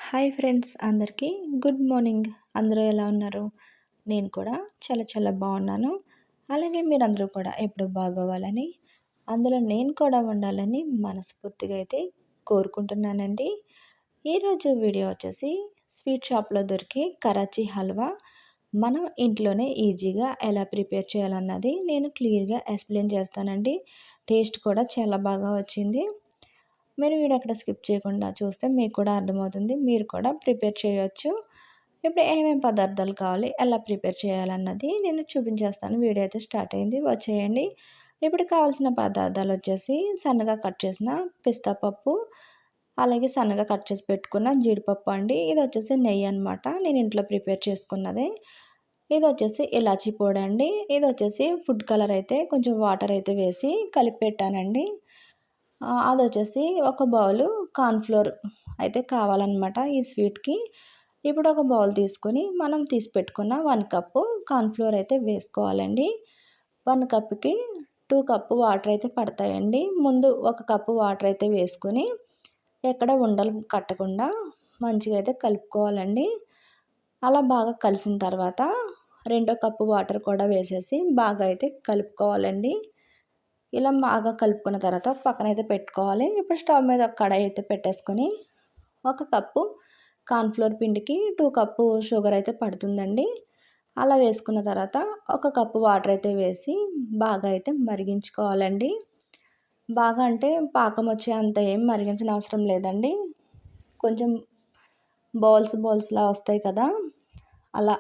Hi friends అందరికీ good morning. అందరూ ఎలా ఉన్నారు? నేను కూడా చాలా చాలా బాగున్నాను. అలాగే మీరందరూ కూడా ఎప్పుడు బాగోవాలని, అందులో నేను కూడా ఉండాలని మనస్ఫూర్తిగా అయితే కోరుకుంటున్నానండి. ఈరోజు వీడియో వచ్చేసి స్వీట్ షాప్లో దొరికే కరాచీ హల్వా మనం ఇంట్లోనే ఈజీగా ఎలా ప్రిపేర్ చేయాలన్నది నేను క్లియర్గా ఎక్స్ప్లెయిన్ చేస్తానండి. టేస్ట్ కూడా చాలా బాగా వచ్చింది. మీరు వీడియో అక్కడ స్కిప్ చేయకుండా చూస్తే మీకు కూడా అర్థమవుతుంది. మీరు కూడా ప్రిపేర్ చేయొచ్చు. ఇప్పుడు ఏమేమి పదార్థాలు కావాలి, ఎలా ప్రిపేర్ చేయాలన్నది నేను చూపించేస్తాను. వీడియో అయితే స్టార్ట్ అయింది, వచ్చేయండి. ఇప్పుడు కావాల్సిన పదార్థాలు వచ్చేసి సన్నగా కట్ చేసిన పిస్తా పప్పు, అలాగే సన్నగా కట్ చేసి పెట్టుకున్న జీడిపప్పు అండి. ఇది వచ్చేసి నెయ్యి అనమాట, నేను ఇంట్లో ప్రిపేర్ చేసుకున్నదే. ఇది వచ్చేసి ఇలాచీ పొడి అండి. ఇది వచ్చేసి ఫుడ్ కలర్ అయితే కొంచెం వాటర్ అయితే వేసి కలిపి పెట్టానండి. అది వచ్చేసి ఒక బౌలు కార్న్‌ఫ్లోర్ అయితే కావాలన్నమాట ఈ స్వీట్‌కి. ఇప్పుడు ఒక బౌల్ తీసుకొని మనం తీసి పెట్టుకున్న 1 కప్పు కార్న్‌ఫ్లోర్ అయితే వేసుకోవాలండి. 1 కప్‌కి 2 కప్పు వాటర్ అయితే పడతాయండి. ముందు 1 కప్పు వాటర్ అయితే వేసుకొని ఎక్కడ ఉండలు కట్టకుండా మంచిగా అయితే కలుపుకోవాలండి. అలా బాగా కలిసిన తర్వాత రెండో కప్పు వాటర్ కూడా వేసేసి బాగా అయితే కలుపుకోవాలండి. ఇలా బాగా కలుపుకున్న తర్వాత పక్కన అయితే పెట్టుకోవాలి. ఇప్పుడు స్టవ్ మీద ఒక కడాయి అయితే పెట్టేసుకొని 1 కప్పు కార్న్‌ఫ్లోర్ పిండికి 2 కప్పు షుగర్ అయితే పడుతుందండి. అలా వేసుకున్న తర్వాత 1 కప్పు వాటర్ అయితే వేసి బాగా అయితే మరిగించుకోవాలండి. బాగా అంటే పాకం వచ్చే అంత ఏం మరిగించిన అవసరం లేదండి. కొంచెం బౌల్స్‌లా వస్తాయి కదా, అలా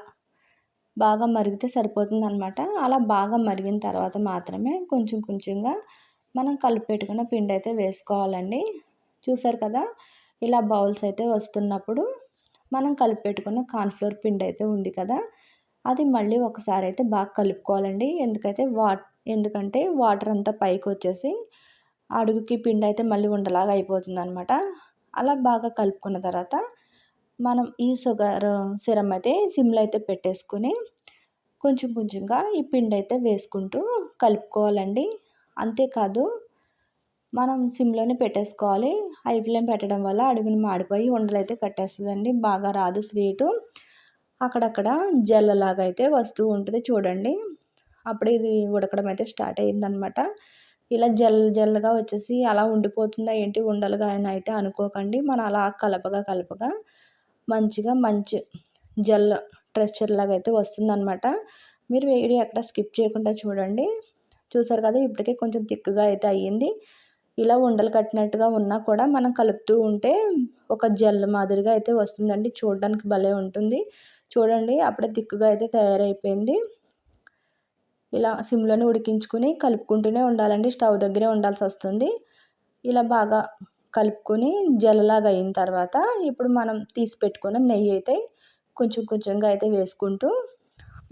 బాగా మరిగితే సరిపోతుందనమాట. అలా బాగా మరిగిన తర్వాత మాత్రమే కొంచెం కొంచెంగా మనం కలిపి పెట్టుకున్న పిండి అయితే వేసుకోవాలండి. చూసారు కదా, ఇలా బౌల్స్ అయితే వస్తున్నప్పుడు మనం కలిపి పెట్టుకున్న కార్న్‌ఫ్లోర్ పిండి అయితే ఉంది కదా, అది మళ్ళీ ఒకసారి అయితే బాగా కలుపుకోవాలండి. ఎందుకంటే వాటర్ అంతా పైకి వచ్చేసి అడుగుకి పిండి అయితే మళ్ళీ ఉండలాగా అయిపోతుందనమాట. అలా బాగా కలుపుకున్న తర్వాత మనం ఈ షుగర్ సిరప్ అయితే సిమ్లో అయితే పెట్టేసుకొని కొంచెం కొంచెంగా ఈ పిండి అయితే వేసుకుంటూ కలుపుకోవాలండి. అంతేకాదు మనం సిమ్లోనే పెట్టేసుకోవాలి. హై ఫ్లేమ్ పెట్టడం వల్ల అడుగున మాడిపోయి ఉండలైతే కట్టేస్తుందండి, బాగా రాదు స్వీటు. అక్కడక్కడ జల్లలాగా అయితే వస్తూ ఉంటుంది చూడండి. అప్పుడు ఇది ఉడకడం అయితే స్టార్ట్ అయ్యిందనమాట. ఇలా జల్లగా వచ్చేసి అలా ఉండిపోతుందా ఏంటి ఉండలుగా అని అయితే అనుకోకండి. మనం అలా కలపగా మంచి జెల్ టెక్స్చర్ లాగా అయితే వస్తుందనమాట. మీరు వీడియో ఎక్కడ స్కిప్ చేయకుండా చూడండి. చూసారు కదా, ఇప్పటికే కొంచెం థిక్‌గా అయితే అయ్యింది. ఇలా ఉండలు కట్టినట్టుగా ఉన్నా కూడా మనం కలుపుతూ ఉంటే ఒక జెల్ మాదిరిగా అయితే వస్తుందండి. చూడడానికి భలే ఉంటుంది. చూడండి, అప్పుడే థిక్‌గా అయితే తయారైపోయింది. ఇలా సిమ్లోనే ఉడికించుకుని కలుపుకుంటూనే ఉండాలండి. స్టవ్ దగ్గరే ఉండాల్సి వస్తుంది. ఇలా బాగా కలుపుకొని జెల్‌లాగా అయిన తర్వాత ఇప్పుడు మనం తీసి పెట్టుకున్న నెయ్యి అయితే కొంచెం కొంచెంగా అయితే వేసుకుంటూ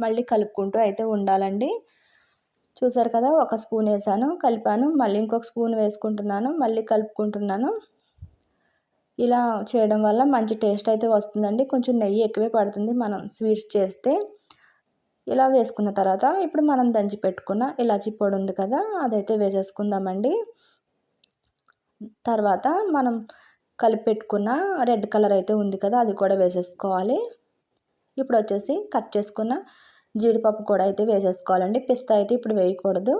మళ్ళీ కలుపుకుంటూ అయితే ఉండాలండి. చూసారు కదా, ఒక స్పూన్ వేసాను, కలిపాను, మళ్ళీ ఇంకొక స్పూన్ వేసుకుంటున్నాను, మళ్ళీ కలుపుకుంటున్నాను. ఇలా చేయడం వల్ల మంచి టేస్ట్ అయితే వస్తుందండి. కొంచెం నెయ్యి ఎక్కువే పడుతుంది మనం స్వీట్స్ చేస్తే. ఇలా వేసుకున్న తర్వాత ఇప్పుడు మనం దంచి పెట్టుకున్న ఇలాచీ పొడి ఉంది కదా, అదైతే వేసేసుకుందామండి. తర్వాత మనం కలిపి పెట్టుకున్న రెడ్ కలర్ అయితే ఉంది కదా, అది కూడా వేసేసుకోవాలి. ఇప్పుడు వచ్చేసి కట్ చేసుకున్న జీడిపప్పు కూడా అయితే వేసేసుకోవాలండి. పిస్తా అయితే ఇప్పుడు వేయకూడదు.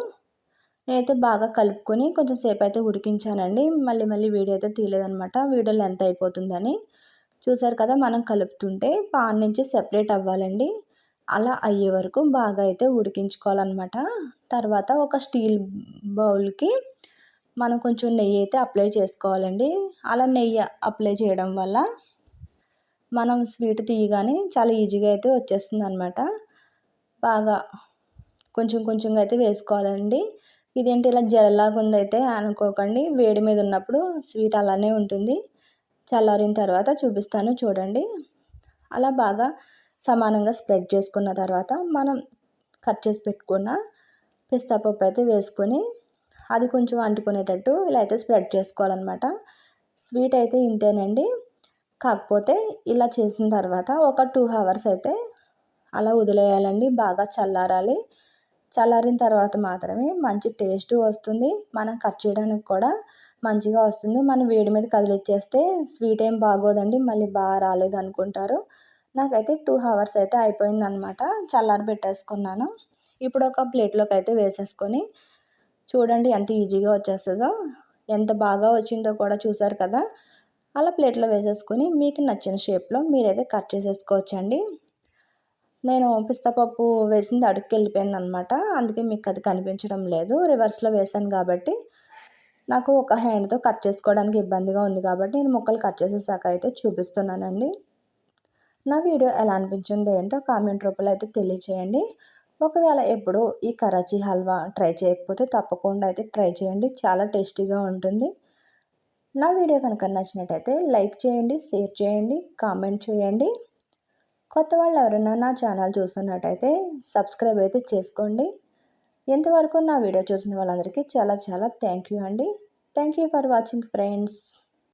నేనైతే బాగా కలుపుకొని కొంచెం సేపు అయితే ఉడికించానండి. మళ్ళీ వీడియో అయితే తీయలేదనమాట, వీడియో లెంత్ అయిపోతుందని. చూసారు కదా, మనం కలుపుతుంటే పాన్ నుంచి సెపరేట్ అవ్వాలండి. అలా అయ్యే వరకు బాగా అయితే ఉడికించుకోవాలన్నమాట. తర్వాత ఒక స్టీల్ బౌల్కి మనం కొంచెం నెయ్యి అయితే అప్లై చేసుకోవాలండి. అలా నెయ్యి అప్లై చేయడం వల్ల మనం స్వీట్ తీయగానే చాలా ఈజీగా అయితే వచ్చేస్తుందన్నమాట. బాగా కొంచెం కొంచెంగా అయితే వేసుకోవాలండి. ఇదేంటి ఇలా జెల్లాగా ఉందైతే అనుకోకండి, వేడి మీద ఉన్నప్పుడు స్వీట్ అలానే ఉంటుంది. చల్లారిన తర్వాత చూపిస్తాను చూడండి. అలా బాగా సమానంగా స్ప్రెడ్ చేసుకున్న తర్వాత మనం కట్ చేసి పెట్టుకున్న పిస్తా పప్పు అయితే వేసుకొని అది కొంచెం అంటుకునేటట్టు ఇలా అయితే స్ప్రెడ్ చేసుకోవాలన్నమాట. స్వీట్ అయితే ఇంతేనండి. కాకపోతే ఇలా చేసిన తర్వాత ఒక 2 అవర్స్ అయితే అలా వదిలేయాలండి. బాగా చల్లారాలి. చల్లారిన తర్వాత మాత్రమే మంచి టేస్ట్ వస్తుంది. మనం కట్ చేయడానికి కూడా మంచిగా వస్తుంది. మనం వేడి మీద కదిలిచ్చేస్తే స్వీట్ ఏం బాగోదండి. మళ్ళీ రాలేదనుకుంటారు. నాకైతే 2 హవర్స్ అయితే అయిపోయిందనమాట. చల్లారబెట్టేసుకున్నాను. ఇప్పుడు ఒక ప్లేట్‌లోకి అయితే వేసేసుకొని చూడండి ఎంత ఈజీగా వచ్చేస్తదో. ఎంత బాగా వచ్చిందో కూడా చూసారు కదా! అలా ప్లేట్‌లో వేసేసుకొని మీకు నచ్చిన షేప్‌లో మీరైతే కట్ చేసేసుకోవచ్చండి. నేను పిస్తా పప్పు వేసింది అడుక్కెళ్ళిపోయిందనమాట. అందుకే మీకు అది కనిపించడం లేదు. రివర్స్‌లో వేశాను కాబట్టి నాకు ఒక హ్యాండ్‌తో కట్ చేసుకోవడానికి ఇబ్బందిగా ఉంది కాబట్టి నేను ముక్కలు కట్ చేసేసాక అయితే చూపిస్తున్నానండి. నా వీడియో ఎలా అనిపించిందో ఏంటో కామెంట్ రూపంలో అయితే తెలియచేయండి. ఒకవేళ ఎప్పుడూ ఈ కరాచీ హల్వా ట్రై చేయకపోతే తప్పకుండా అయితే ట్రై చేయండి. చాలా టేస్టీగా ఉంటుంది. నా వీడియో కనుక నచ్చినట్టయితే లైక్ చేయండి, షేర్ చేయండి, కామెంట్ చేయండి. కొత్త వాళ్ళు ఎవరైనా నా ఛానల్ చూస్తున్నట్టయితే సబ్స్క్రైబ్ అయితే చేసుకోండి. ఇంతవరకు నా వీడియో చూసిన వాళ్ళందరికీ చాలా చాలా థ్యాంక్ యూ అండి. Thank you for watching friends.